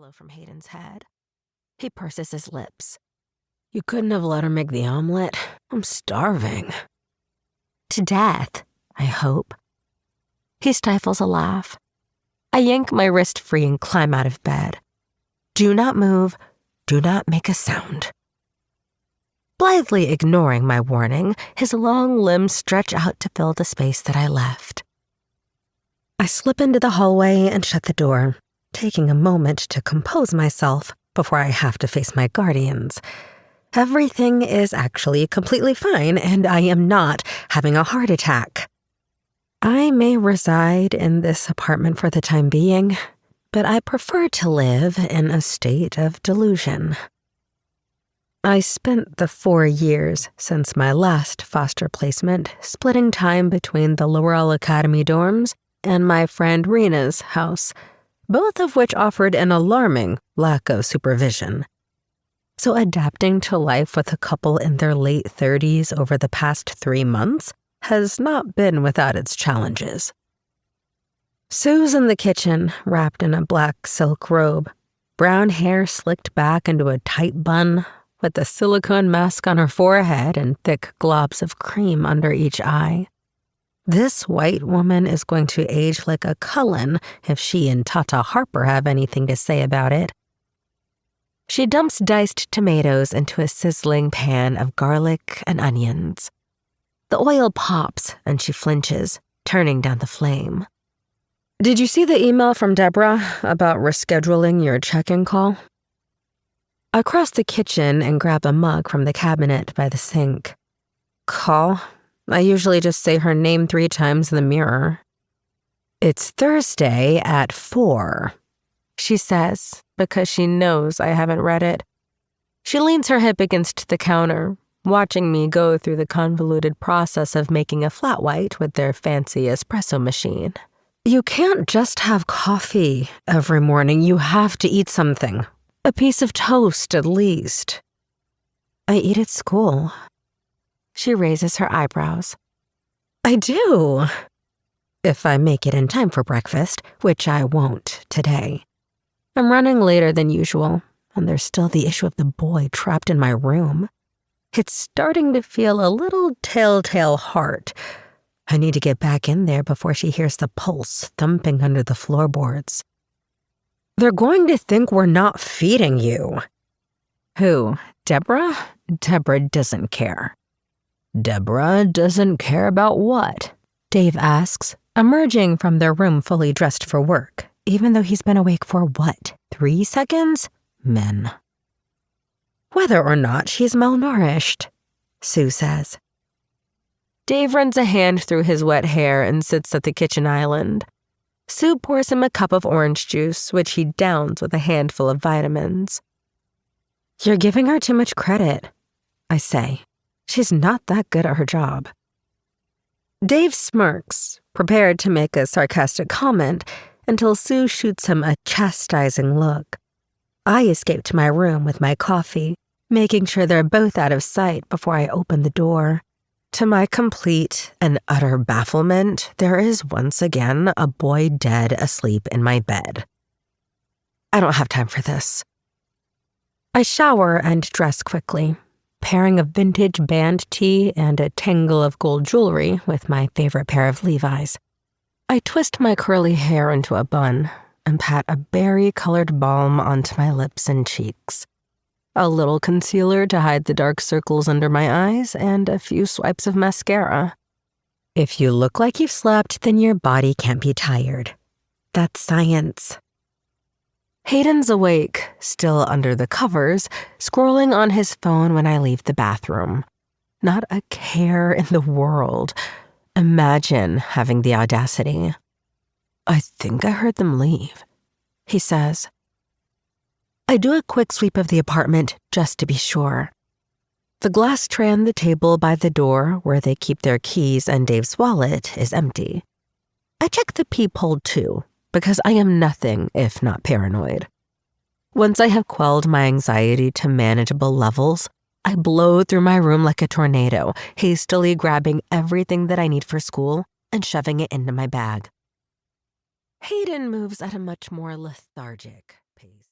pillow from Hayden's head. He purses his lips. You couldn't have let her make the omelet? I'm starving. To death, I hope. He stifles a laugh. I yank my wrist free and climb out of bed. Do not move. Do not make a sound. Blithely ignoring my warning, his long limbs stretch out to fill the space that I left. I slip into the hallway and shut the door, taking a moment to compose myself before I have to face my guardians. Everything is actually completely fine, and I am not having a heart attack. I may reside in this apartment for the time being, but I prefer to live in a state of delusion. I spent the 4 years since my last foster placement splitting time between the Laurel Academy dorms and my friend Rena's house, both of which offered an alarming lack of supervision. So adapting to life with a couple in their late 30s over the past 3 months has not been without its challenges. Sue's in the kitchen, wrapped in a black silk robe, brown hair slicked back into a tight bun, with a silicone mask on her forehead and thick globs of cream under each eye. This white woman is going to age like a Cullen if she and Tata Harper have anything to say about it. She dumps diced tomatoes into a sizzling pan of garlic and onions. The oil pops and she flinches, turning down the flame. Did you see the email from Deborah about rescheduling your check-in call? I cross the kitchen and grab a mug from the cabinet by the sink. Call? I usually just say her name 3 times in the mirror. It's Thursday at 4, she says, because she knows I haven't read it. She leans her hip against the counter, watching me go through the convoluted process of making a flat white with their fancy espresso machine. You can't just have coffee every morning. You have to eat something. A piece of toast, at least. I eat at school. She raises her eyebrows. I do. If I make it in time for breakfast, which I won't today. I'm running later than usual, and there's still the issue of the boy trapped in my room. It's starting to feel a little telltale heart. I need to get back in there before she hears the pulse thumping under the floorboards. They're going to think we're not feeding you. Who? Deborah? Deborah doesn't care. Deborah doesn't care about what? Dave asks, emerging from their room fully dressed for work, even though he's been awake for what, 3 seconds? Men. Whether or not she's malnourished, Sue says. Dave runs a hand through his wet hair and sits at the kitchen island. Sue pours him a cup of orange juice, which he downs with a handful of vitamins. You're giving her too much credit, I say. She's not that good at her job. Dave smirks, prepared to make a sarcastic comment, until Sue shoots him a chastising look. I escape to my room with my coffee, making sure they're both out of sight before I open the door. To my complete and utter bafflement, there is once again a boy dead asleep in my bed. I don't have time for this. I shower and dress quickly, pairing a vintage band tee and a tangle of gold jewelry with my favorite pair of Levi's. I twist my curly hair into a bun and pat a berry-colored balm onto my lips and cheeks. A little concealer to hide the dark circles under my eyes, and a few swipes of mascara. If you look like you've slept, then your body can't be tired. That's science. Hayden's awake, still under the covers, scrolling on his phone when I leave the bathroom. Not a care in the world. Imagine having the audacity. I think I heard them leave, he says. I do a quick sweep of the apartment just to be sure. The glass tray on the table by the door where they keep their keys and Dave's wallet is empty. I check the peephole too, because I am nothing if not paranoid. Once I have quelled my anxiety to manageable levels, I blow through my room like a tornado, hastily grabbing everything that I need for school and shoving it into my bag. Hayden moves at a much more lethargic,